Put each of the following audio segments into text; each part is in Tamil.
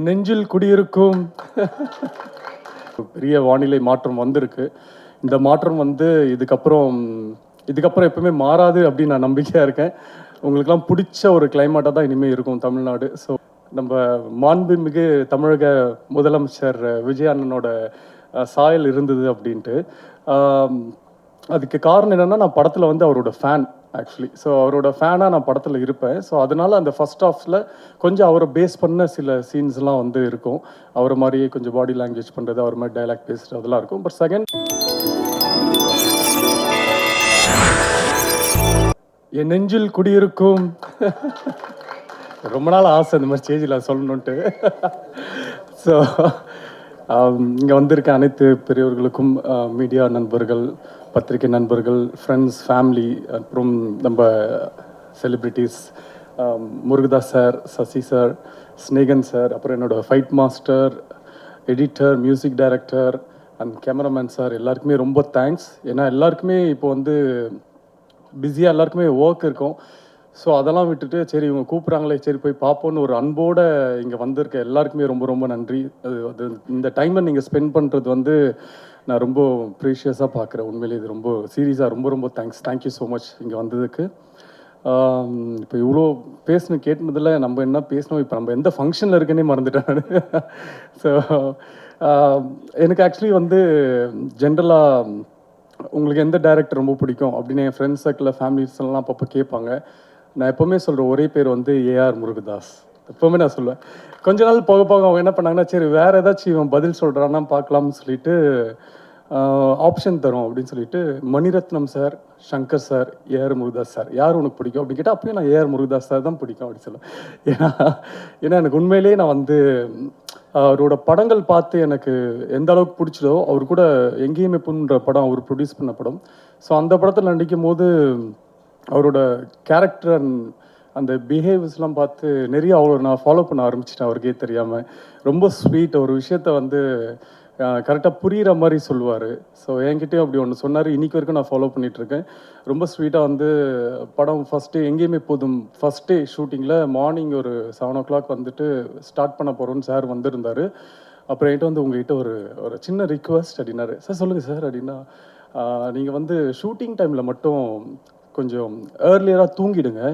நெஞ்சில் குடியிருக்கும் பெரிய வானிலை மாற்றம் வந்திருக்கு. இந்த மாற்றம் வந்து இதுக்கப்புறம் எப்பவுமே மாறாது அப்படின்னு நான் நம்பிக்கையா இருக்கேன். உங்களுக்கெல்லாம் பிடிச்ச ஒரு கிளைமேட்டாக தான் இனிமேல் இருக்கும் தமிழ்நாடு. ஸோ நம்ம மாண்புமிகு தமிழக முதலமைச்சர் விஜய் அண்ணனோட சாயல் இருந்தது அப்படின்ட்டு. ஆம், அதுக்கு காரணம் என்னன்னா, நான் படத்தில் வந்து அவரோட ஃபேன் ஆக்சுவலி. ஸோ அவரோட ஃபேனாக நான் படத்தில் இருப்பேன். ஸோ அதனால அந்த ஃபர்ஸ்ட் ஹாஃப்ல கொஞ்சம் அவரை பேஸ் பண்ண சில சீன்ஸ்லாம் வந்து இருக்கும். அவரை மாதிரியே கொஞ்சம் பாடி லாங்குவேஜ் பண்ணுறது, அவர் மாதிரி டைலாக் பேசுகிறது அதெல்லாம் இருக்கும். பட் செகண்ட் என் நெஞ்சில் குடியிருக்கும் ரொம்ப நாள் ஆசை இந்த மாதிரி ஸ்டேஜில் சொல்லணுன்ட்டு. ஸோ இங்கே வந்திருக்க அனைத்து பெரியவர்களுக்கும், மீடியா நண்பர்கள், பத்திரிகை நண்பர்கள், ஃப்ரெண்ட்ஸ், ஃபேமிலி, அப்புறம் நம்ம celebrities, Murugadoss sir, Sasi sir, Snehan sir, அப்புறம் என்னோட fight master, editor, music director and cameraman sir, எல்லாருக்குமே ரொம்ப தேங்க்ஸ். ஏன்னா எல்லாருக்குமே இப்போ வந்து பிஸியாக எல்லாருக்குமே ஒர்க் இருக்கும். ஸோ அதெல்லாம் விட்டுட்டு சரி இவங்க கூப்பிட்றாங்களே சரி போய் பார்ப்போன்னு ஒரு அன்போடு இங்கே வந்திருக்க எல்லாருக்குமே ரொம்ப ரொம்ப நன்றி. அது இந்த டைமை நீங்கள் ஸ்பெண்ட் பண்ணுறது வந்து நான் ரொம்ப ப்ரீஷியஸாக பார்க்குறேன். உண்மையிலே இது ரொம்ப சீரியஸாக ரொம்ப ரொம்ப தேங்க்ஸ். தேங்க்யூ ஸோ மச் இங்கே வந்ததுக்கு. இப்போ இவ்வளோ கேட்டதில் நம்ம என்ன பேசணும், இப்போ நம்ம எந்த ஃபங்க்ஷனில் இருக்குன்னே மறந்துட்டேன் நான். ஸோ எனக்கு ஆக்சுவலி வந்து ஜென்ரலாக உங்களுக்கு எந்த டைரக்டர் ரொம்ப பிடிக்கும் அப்படின்னு என் ஃப்ரெண்ட்ஸ் சர்க்கிளில் ஃபேமிலிஸ்லாம் அப்பப்போ கேட்பாங்க. நான் எப்போவுமே சொல்கிற ஒரே பேர் வந்து ஏஆர் முருகதாஸ். எப்போவுமே நான் சொல்லுவேன். கொஞ்ச நாள் போக போக அவங்க என்ன பண்ணாங்கன்னா, சரி வேறு ஏதாச்சும் இவன் பதில் சொல்கிறான்னா பார்க்கலாம்னு சொல்லிட்டு ஆப்ஷன் தரும் அப்படின்னு சொல்லிட்டு Mani Ratnam sir, Shankar sir, AR Murugadoss sir யார் உனக்கு பிடிக்கும் அப்படின்னு கேட்டால் அப்பயும் நான் ஏஆர் முருகதாஸ் சார் தான் பிடிக்கும் அப்படின்னு சொல்லுவேன். ஏன்னா எனக்கு உண்மையிலேயே நான் வந்து அவரோட படங்கள் பார்த்து எனக்கு எந்த அளவுக்கு பிடிச்சதோ, அவர் கூட எங்கேயுமே புண்ணுன்ற படம் அவர் ப்ரொடியூஸ் பண்ண படம். ஸோ அந்த படத்தில் நடிக்கும் போது அவரோட கேரக்டர் அந்த பிஹேவியர்ஸ்லாம் பார்த்து நிறைய நான் ஃபாலோ பண்ண ஆரம்பிச்சிட்டேன் அவருக்கே தெரியாமல். ரொம்ப ஸ்வீட், ஒரு விஷயத்த வந்து கரெக்டாக புரிகிற மாதிரி சொல்லுவார். ஸோ என்கிட்டயும் அப்படி ஒன்று சொன்னார். இன்றைக்கி வரைக்கும் நான் ஃபாலோ பண்ணிகிட்ருக்கேன். ரொம்ப ஸ்வீட்டாக வந்து படம் ஃபஸ்ட்டு எங்கேயுமே போதும் ஃபஸ்ட் டே ஷூட்டிங்கில் மார்னிங் ஒரு 7 o'clock வந்துட்டு ஸ்டார்ட் பண்ண போகிறோன்னு சார் வந்திருந்தார். அப்புறம் என்கிட்ட வந்து உங்கள்கிட்ட ஒரு சின்ன ரிக்வஸ்ட் அப்படின்னாரு. சார் சொல்லுங்கள் சார் அப்படின்னா, நீங்கள் வந்து ஷூட்டிங் டைமில் மட்டும் கொஞ்சம் ஏர்லியராக தூங்கிடுங்க.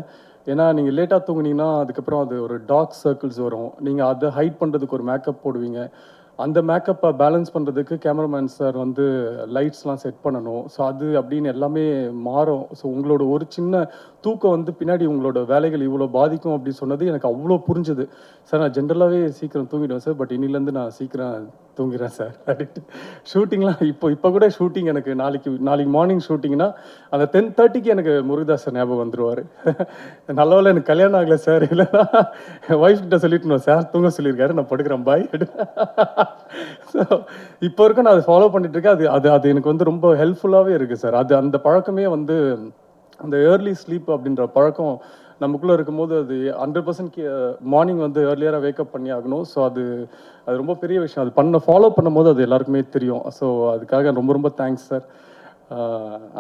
ஏன்னா நீங்கள் லேட்டாக தூங்குனீங்கன்னா அதுக்கப்புறம் அது ஒரு டார்க் சர்க்கிள்ஸ் வரும். நீங்கள் அதை ஹைட் பண்ணுறதுக்கு ஒரு மேக்கப் போடுவீங்க. அந்த மேக்கப்பை பேலன்ஸ் பண்ணுறதுக்கு கேமராமேன் சார் வந்து லைட்ஸ்லாம் செட் பண்ணணும். ஸோ அது அப்படின்னு எல்லாமே மாறும். ஸோ உங்களோட ஒரு சின்ன தூக்கம் வந்து பின்னாடி உங்களோட வேலைகள் இவ்வளோ பாதிக்கும் அப்படின்னு சொன்னது எனக்கு அவ்வளோ புரிஞ்சுது. சார் நான் ஜென்ரலாகவே சீக்கிரம் தூங்கிடுவேன் சார், பட் இன்னிலேருந்து நான் சீக்கிரம் தூங்கிறேன் சார் அப்படின்ட்டு. ஷூட்டிங்லாம் இப்போ கூட ஷூட்டிங் எனக்கு நாளைக்கு மார்னிங் ஷூட்டிங்னா அந்த 10:30க்கு எனக்கு முருகதாஸ் சார் ஞாபகம் வந்துடுவார். நல்லவேளை எனக்கு கல்யாணம் ஆகலை சார், இல்லைன்னா ஒய்ஃப் கிட்ட சொல்லிட்டு சார் தூங்க சொல்லியிருக்காரு, நான் படுக்கிறேன் பாய். ஸோ இப்போ வரைக்கும் நான் அதை ஃபாலோ பண்ணிட்டு இருக்கேன். அது எனக்கு வந்து ரொம்ப ஹெல்ப்ஃபுல்லாகவே இருக்குது சார். அந்த பழக்கமே வந்து அந்த ஏர்லி ஸ்லீப் அப்படின்ற பழக்கம் நமக்குள்ளே இருக்கும்போது அது 100% மார்னிங் வந்து ஏர்லியராக வேக்கப் பண்ணி ஆகணும். ஸோ அது ரொம்ப பெரிய விஷயம். அது ஃபாலோ பண்ணும்போது அது எல்லாருக்குமே தெரியும். ஸோ அதுக்காக ரொம்ப ரொம்ப தேங்க்ஸ் சார்.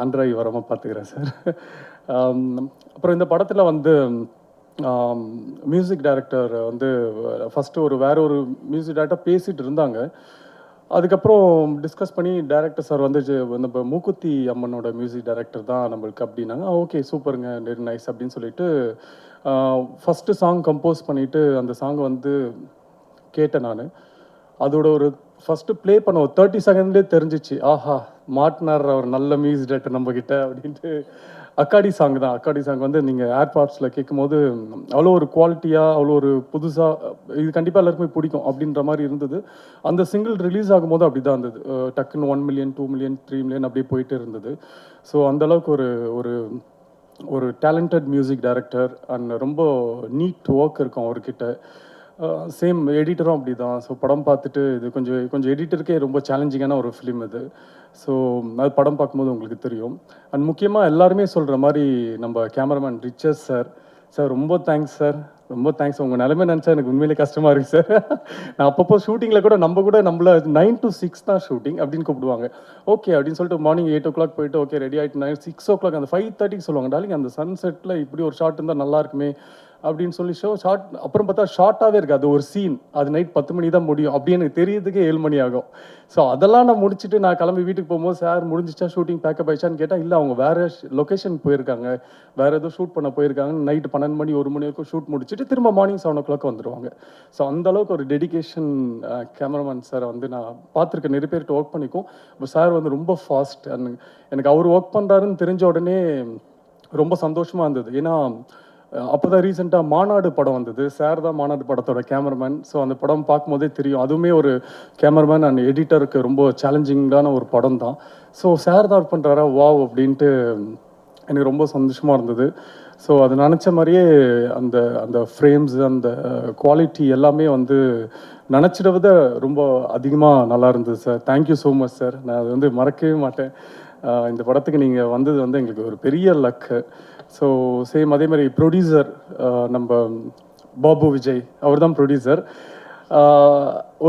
அன்றாய் வராமல் பார்த்துக்கிறேன் சார். அப்புறம் இந்த படத்தில் வந்து மியூசிக் டைரக்டர் வந்து ஃபஸ்ட்டு வேற ஒரு மியூசிக் டைரக்டர் பேசிகிட்டு இருந்தாங்க. அதுக்கப்புறம் டிஸ்கஸ் பண்ணி டைரக்டர் சார் வந்து நம்ம மூக்குத்தி அம்மனோட மியூசிக் டைரக்டர் தான் நம்மளுக்கு அப்படின்னாங்க. ஓகே சூப்பருங்க, வெரி நைஸ் அப்படின்னு சொல்லிட்டு ஃபஸ்ட்டு சாங் கம்போஸ் பண்ணிவிட்டு அந்த சாங் வந்து கேட்டேன் நான். அதோட ஒரு ஃபஸ்ட்டு ப்ளே பண்ண ஒரு 30 செகண்ட்லேயே தெரிஞ்சிச்சு, ஆஹா மாட்டினார் ஒரு நல்ல மியூசிக் டைரக்டர் நம்மக்கிட்ட அப்படின்ட்டு. அக்காடி சாங் தான். அக்காடி சாங் வந்து நீங்கள் ஏர்பாட்ஸில் கேட்கும்போது அவ்வளோ ஒரு குவாலிட்டியாக, அவ்வளோ ஒரு புதுசாக, இது கண்டிப்பாக எல்லாருக்குமே பிடிக்கும் அப்படின்ற மாதிரி இருந்தது. அந்த சிங்கிள் ரிலீஸ் ஆகும்போது அப்படி தான் இருந்தது. டக்குன்னு 1 மில்லியன் 2 மில்லியன் 3 மில்லியன் அப்படியே போயிட்டு இருந்தது. ஸோ அந்தளவுக்கு ஒரு ஒரு டேலண்டட் மியூசிக் டைரக்டர் அண்ட் ரொம்ப நீட் ஒர்க் இருக்கும் அவர்கிட்ட. சேம் எடிட்டரும் அப்படி தான். ஸோ படம் பார்த்துட்டு இது கொஞ்சம் எடிட்டருக்கே ரொம்ப சேலஞ்சிங்கான ஒரு ஃபிலிம் இது. ஸோ அது படம் பார்க்கும்போது உங்களுக்கு தெரியும். அண்ட் முக்கியமாக எல்லாருமே சொல்கிற மாதிரி நம்ம கேமராமேன் ரிச்சர்ஸ் சார், சார் ரொம்ப தேங்க்ஸ் சார், ரொம்ப தேங்க்ஸ். உங்கள் நிலைமை நினச்சா எனக்கு உண்மையிலே கஷ்டமாக இருக்குது சார். நான் அப்பப்போ ஷூட்டிங்கில் கூட நம்மளை 9 to 6 தான் ஷூட்டிங் அப்படின்னு கூப்பிடுவாங்க. ஓகே அப்படின்னு சொல்லிட்டு மார்னிங் 8 o'clock போயிட்டு ஓகே ரெடி ஆகிட்டு 6 o'clock அந்த 5:30க்கு சொல்லுவாங்க, டார்லிங் அந்த சன்செட்டில் இப்படி ஒரு ஷாட் இருந்தால் நல்லா இருக்குமே அப்படின்னு சொல்லி ஷார்ட் அப்புறம் பார்த்தா ஷார்ட்டாகவே இருக்குது. அது ஒரு சீன், அது நைட் 10 மணி தான் முடியும் அப்படி எனக்கு தெரியறதுக்கே 7 மணி ஆகும். ஸோ அதெல்லாம் நான் முடிச்சுட்டு நான் கிளம்பி வீட்டுக்கு போகும்போது, சார் முடிஞ்சிச்சா ஷூட்டிங் பேக்கப் ஆயிடுச்சான்னு கேட்டால், இல்லை அவங்க வேறு லொக்கேஷன் போயிருக்காங்க, வேறு ஏதோ ஷூட் பண்ண போயிருக்காங்க, நைட்டு 12 மணி 1 மணி வரைக்கும் ஷூட் முடிச்சுட்டு திரும்ப மார்னிங் 7 o'clock வந்துடுவாங்க. ஸோ அந்தளவுக்கு ஒரு டெடிகேஷன் கேமராமேன் சாரை வந்து நான் பார்த்துருக்கேன். நிறைய பேர்கிட்ட ஒர்க் பண்ணிக்கும். இப்போ சார் வந்து ரொம்ப ஃபாஸ்ட். அண்ட் எனக்கு அவர் ஒர்க் பண்ணுறாருன்னு தெரிஞ்ச உடனே ரொம்ப சந்தோஷமாக இருந்தது. ஏன்னா அப்போ தான் ரீசெண்டாக மாநாடு படம் வந்தது. சார் தான் மாநாடு படத்தோட கேமராமேன். ஸோ அந்த படம் பார்க்கும்போதே தெரியும், அதுவுமே ஒரு கேமராமேன் அண்ட் எடிட்டருக்கு ரொம்ப சேலஞ்சிங்கான ஒரு படம் தான். ஸோ சார் தான் ஒர்க் பண்ணுறாரா, வாவ் அப்படின்ட்டு எனக்கு ரொம்ப சந்தோஷமாக இருந்தது. ஸோ அது நினச்ச மாதிரியே அந்த அந்த ஃப்ரேம்ஸ், அந்த குவாலிட்டி எல்லாமே வந்து நினச்சிட விட ரொம்ப அதிகமாக நல்லா இருந்தது sir. Thank you so much sir. நான் அது வந்து மறக்கவே மாட்டேன். இந்த படத்துக்கு நீங்கள் வந்தது வந்து எங்களுக்கு ஒரு பெரிய லக்கு. ஸோ சேம் அதே மாதிரி ப்ரொடியூசர் நம்ம பாபு விஜய், அவர் தான் ப்ரொடியூசர்.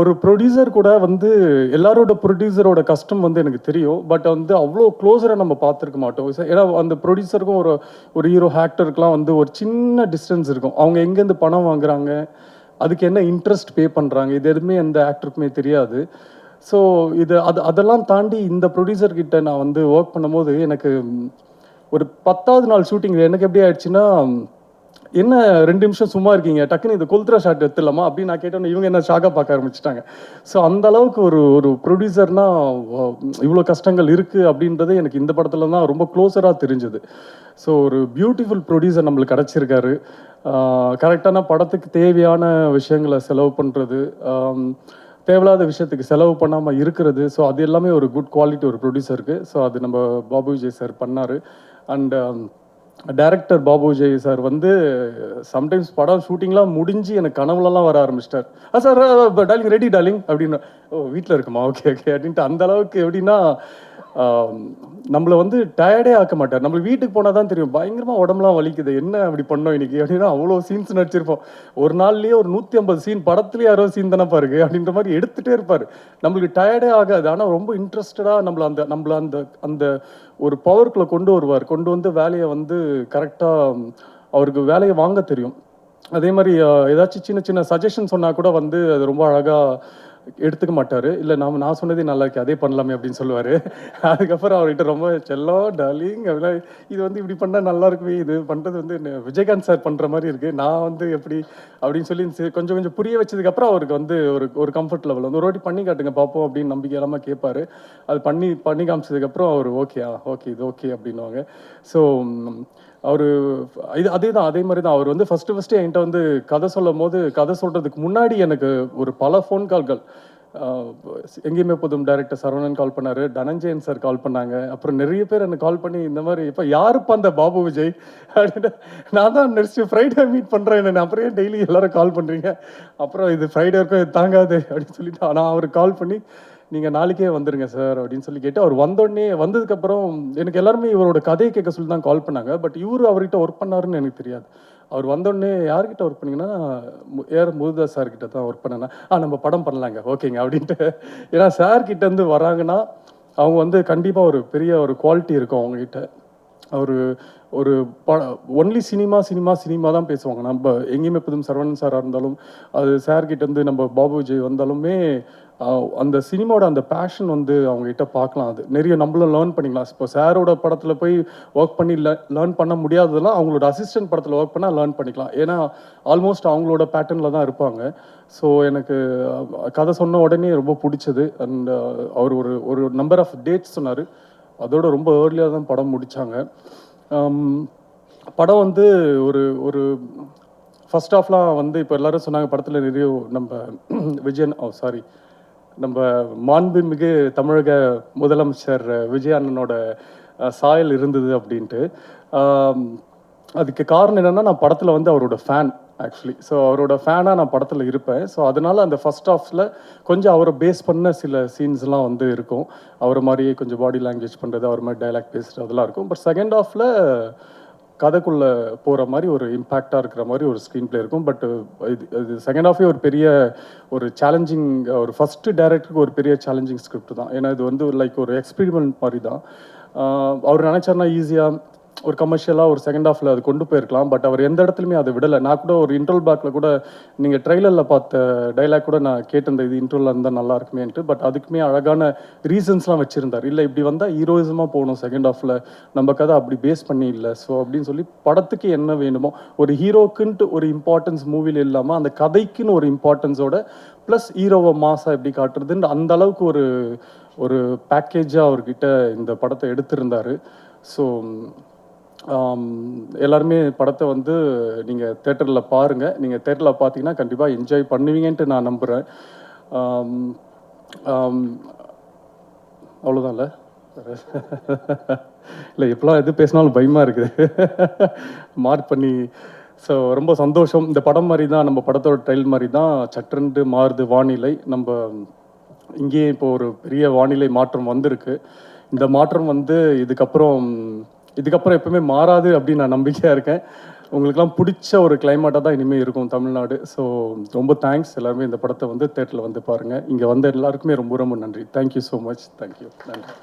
ஒரு ப்ரொடியூசர் கூட வந்து எல்லாரோட ப்ரொடியூசரோட கஷ்டம் வந்து எனக்கு தெரியும். பட் வந்து அவ்வளோ க்ளோஸராக நம்ம பார்த்துருக்க மாட்டோம். ஏன்னா அந்த ப்ரொடியூசருக்கும் ஒரு ஹீரோ ஆக்டருக்குலாம் வந்து ஒரு சின்ன டிஸ்டன்ஸ் இருக்கும். அவங்க எங்கேருந்து பணம் வாங்குறாங்க, அதுக்கு என்ன இன்ட்ரெஸ்ட் பே பண்ணுறாங்க, இது எதுவுமே எந்த ஆக்டருக்குமே தெரியாது. ஸோ அதெல்லாம் தாண்டி இந்த ப்ரொடியூசர்கிட்ட நான் வந்து ஒர்க் பண்ணும்போது எனக்கு ஒரு 10வது நாள் ஷூட்டிங் எனக்கு எப்படி ஆயிடுச்சுன்னா, என்ன 2 நிமிஷம் சும்மா இருக்கீங்க, டக்குன்னு இது கொல்த்ரா ஷாட் எடுத்துடலாமா அப்படின்னு நான் கேட்டோன்னே இவங்க என்ன ஷாக்காக பார்க்க ஆரம்பிச்சிட்டாங்க. ஸோ அந்த அளவுக்கு ஒரு ப்ரொடியூசர்னா இவ்வளோ கஷ்டங்கள் இருக்குது அப்படின்றதே எனக்கு இந்த படத்துல தான் ரொம்ப க்ளோஸராக தெரிஞ்சுது. ஸோ ஒரு பியூட்டிஃபுல் ப்ரொடியூசர் நம்மளுக்கு கிடச்சிருக்காரு. கரெக்டான படத்துக்கு தேவையான விஷயங்களை செலவு பண்ணுறது, தேவையில்லாத விஷயத்துக்கு செலவு பண்ணாமல் இருக்கிறது. ஸோ அது எல்லாமே ஒரு குட் குவாலிட்டி ஒரு ப்ரொடியூசருக்கு. ஸோ அது நம்ம பாபு விஜய் சார் பண்ணார். And director Babu Vijay sir வந்து சம்டைம்ஸ் படம் ஷூட்டிங்லாம் முடிஞ்சு எனக்கு கனவுலலாம் வர ஆரம்பிச்சிட்டார். சார் டார்லிங் ரெடி டார்லிங் அப்படின்னு. ஓ வீட்டில் இருக்குமா, ஓகே ஓகே அப்படின்ட்டு அந்த அளவுக்கு எப்படின்னா நம்மளை வந்து டயர்டே ஆக்க மாட்டார். நம்மளுக்கு வீட்டுக்கு போனால் தான் தெரியும் பயங்கரமாக உடம்புலாம் வலிக்குது, என்ன அப்படி பண்ணோம் இன்னைக்கு அப்படின்னா அவ்வளோ சீன்ஸ் நடிச்சிருப்போம். ஒரு நாள்லேயே ஒரு 150 சீன், படத்துலேயே 60 சீன் தானே பாருங்க அப்படின்ற மாதிரி எடுத்துகிட்டே இருப்பார். நம்மளுக்கு டயர்டே ஆகாது. ஆனால் ரொம்ப இன்ட்ரெஸ்டடாக நம்மளை அந்த அந்த ஒரு பவருக்குள்ளே கொண்டு வருவார். கொண்டு வந்து வேலையை வந்து கரெக்டாக அவருக்கு வேலையை வாங்க தெரியும். அதே மாதிரி ஏதாச்சும் சின்ன சின்ன சஜஷன் சொன்னால் கூட வந்து அது ரொம்ப அழகாக எடுத்துக்க மாட்டார். இல்லை நான் சொன்னதே நல்லா இருக்கு, அதே பண்ணலாமே அப்படின்னு சொல்லுவார். அதுக்கப்புறம் அவர்கிட்ட ரொம்ப செல்லம் டார்லிங் அப்படின்னா, இது வந்து இப்படி பண்ணால் நல்லா இருக்குமே, இது பண்ணுறது வந்து விஜயகாந்த் சார் பண்ணுற மாதிரி இருக்குது, நான் வந்து எப்படி அப்படின்னு சொல்லி கொஞ்சம் கொஞ்சம் புரிய வச்சதுக்கப்புறம் அவருக்கு வந்து ஒரு கம்ஃபர்ட் லெவல் வந்து ஒரு வாட்டி பண்ணி காட்டுங்க பார்ப்போம் அப்படின்னு நம்பிக்கை இல்லாமல் கேட்பார். அது பண்ணி காமிச்சதுக்கப்புறம் அவர் ஓகே இது ஓகே அப்படின்வாங்க. ஸோ அவர் அதே மாதிரி தான் அவர் வந்து ஃபஸ்ட்டு என்கிட்ட வந்து கதை சொல்லும் போது, கதை சொல்கிறதுக்கு முன்னாடி எனக்கு ஒரு பல ஃபோன் கால்கள், எங்கேயுமே புதும் டைரக்டர் சரவணன் கால் பண்ணார், தனஞ்சயன் சார் கால் பண்ணாங்க. அப்புறம் நிறைய பேர் எனக்கு கால் பண்ணி இந்த மாதிரி இப்போ யாருப்பா அந்த பாபு விஜய் அப்படின்னு, நான் தான் நெக்ஸ்ட் ஃப்ரைடே மீட் பண்ணுறேன் என்ன, அப்புறம் டெய்லி எல்லாரும் கால் பண்ணுறீங்க, அப்புறம் இது ஃப்ரைடே இருக்கும் இது தாங்காது அப்படின்னு சொல்லிட்டு நான் அவருக்கு கால் பண்ணி நீங்கள் நாளைக்கே வந்துடுங்க சார் அப்படின்னு சொல்லி கேட்டு, அவர் வந்ததுக்கப்புறம் எனக்கு எல்லாருமே இவரோட கதையை கேட்க சொல்லி தான் கால் பண்ணாங்க. பட் அவர்கிட்ட ஒர்க் பண்ணாருன்னு எனக்கு தெரியாது. அவர் வந்தோடனே யார்கிட்ட ஒர்க் பண்ணிங்கன்னா, முருகதாஸ் சார்கிட்ட தான் ஒர்க் பண்ணேன்னா, நம்ம படம் பண்ணலாங்க ஓகேங்க அப்படின்ட்டு. ஏன்னா சார்கிட்டேருந்து வராங்கன்னா அவங்க வந்து கண்டிப்பாக ஒரு பெரிய ஒரு குவாலிட்டி இருக்கும் அவங்ககிட்ட. ஒரு ஒன்லி சினிமா தான் பேசுவாங்க. நம்ம எங்கேயுமே புதும் சரவணன் சாராக இருந்தாலும், அது சார்கிட்டேருந்து நம்ம பாபு விஜய் வந்தாலுமே அந்த சினிமாவோட அந்த பேஷன் வந்து அவங்ககிட்ட பார்க்கலாம். அது நிறைய நம்மளும் லேர்ன் பண்ணிக்கலாம். இப்போ சாரோட படத்தில் போய் ஒர்க் பண்ணி லேர்ன் பண்ண முடியாததெல்லாம் அவங்களோட அசிஸ்டன்ட் படத்தில் ஒர்க் பண்ணால் லேர்ன் பண்ணிக்கலாம். ஏன்னா ஆல்மோஸ்ட் அவங்களோட பேட்டர்னில் தான் இருப்பாங்க. ஸோ எனக்கு கதை சொன்ன உடனே ரொம்ப பிடிச்சது. அண்ட் அவர் ஒரு நம்பர் ஆஃப் டேட்ஸ் சொன்னார். அதோட ரொம்ப ஏர்லியாக தான் படம் முடித்தாங்க. படம் வந்து ஒரு ஃபர்ஸ்ட் ஹாஃப்லாம் வந்து இப்போ எல்லாரும் சொன்னாங்க படத்தில் நிறைய நம்ம நம்ம மாண்புமிகு தமிழக முதலமைச்சர் விஜய் அண்ணனோட சாயல் இருந்தது அப்படின்ட்டு. அதுக்கு காரணம் என்னென்னா, நான் படத்தில் வந்து அவரோட ஃபேன் ஆக்சுவலி. ஸோ அவரோட ஃபேனாக நான் படத்தில் இருப்பேன். ஸோ அதனால் அந்த ஃபர்ஸ்ட் ஹாஃபில் கொஞ்சம் அவரை பேஸ் பண்ண சில சீன்ஸ்லாம் வந்து இருக்கும். அவரை மாதிரியே கொஞ்சம் பாடி லாங்குவேஜ் பண்ணுறது, அவர் மாதிரி டைலாக் பேசுகிறது அதெல்லாம் இருக்கும். பட் செகண்ட் ஹாஃபில் கதைக்குள்ளே போகிற மாதிரி ஒரு இம்பேக்டாக இருக்கிற மாதிரி ஒரு ஸ்க்ரீன் பிளே இருக்கும். பட் இது செகண்ட் ஹாஃபே ஒரு பெரிய ஒரு சேலஞ்சிங், ஒரு ஃபஸ்ட்டு டைரக்டருக்கு ஒரு பெரிய சேலஞ்சிங் ஸ்கிரிப்ட் தான். ஏன்னா இது வந்து லைக் ஒரு எக்ஸ்பெரிமெண்ட் மாதிரி தான். அவர் நினச்சார்னா ஈஸியாக ஒரு கமர்ஷியலாக ஒரு செகண்ட் ஹாஃபில் அது கொண்டு போயிருக்கலாம். பட் அவர் எந்த இடத்துலையுமே அதை விடலை. நான் கூட ஒரு இன்ட்ரோல் பேக்கில் கூட நீங்கள் ட்ரெய்லரில் பார்த்த டைலாக் கூட நான் கேட்டிருந்தேன், இது இன்ட்ரோலில் இருந்தால் நல்லா இருக்குமேன்ட்டு. பட் அதுக்குமே அழகான ரீசன்ஸ்லாம் வச்சுருந்தார். இல்லை இப்படி வந்தால் ஹீரோயிசமாக போகணும் செகண்ட் ஹாஃபில், நம்ம கதை அப்படி பேஸ் பண்ணி இல்லை. ஸோ அப்படின்னு சொல்லி படத்துக்கு என்ன வேணுமோ, ஒரு ஹீரோக்குன்ட்டு ஒரு இம்பார்ட்டன்ஸ் மூவியில் இல்லாமல் அந்த கதைக்குன்னு ஒரு இம்பார்ட்டன்ஸோட ப்ளஸ் ஹீரோவை மாசாக எப்படி காட்டுறதுன்னு அந்த அளவுக்கு ஒரு ஒரு பேக்கேஜாக அவர்கிட்ட இந்த படத்தை எடுத்திருந்தார். ஸோ எல்லாருமே படத்தை வந்து நீங்கள் தேட்டரில் பாருங்கள். நீங்கள் தேட்டரில் பார்த்தீங்கன்னா கண்டிப்பாக என்ஜாய் பண்ணுவீங்கன்ட்டு நான் நம்புகிறேன். அவ்வளோதான்ல. இல்லை இப்போலாம் எது பேசினாலும் பயமாக இருக்குது. மார்க் பண்ணி. ஸோ ரொம்ப சந்தோஷம். இந்த படம் மாதிரி தான், நம்ம படத்தோட ட்ரைல் மாதிரி தான் சற்றென்று மாறுது வானிலை. நம்ம இங்கேயே இப்போ ஒரு பெரிய வானிலை மாற்றம் வந்திருக்கு. இந்த மாற்றம் வந்து இதுக்கப்புறம் எப்பவுமே மாறாது அப்படின்னு நான் நம்பிக்கையாக இருக்கேன். உங்களுக்கெல்லாம் பிடிச்ச ஒரு கிளைமேட்டாக தான் இனிமேல் இருக்கும் தமிழ்நாடு. ஸோ ரொம்ப தேங்க்ஸ். எல்லாருமே இந்த படத்தை வந்து தேட்டரில் வந்து பாருங்கள். இங்கே வந்த எல்லாருக்குமே ரொம்ப ரொம்ப நன்றி. Thank you so much. தேங்க்யூ. நன்றி.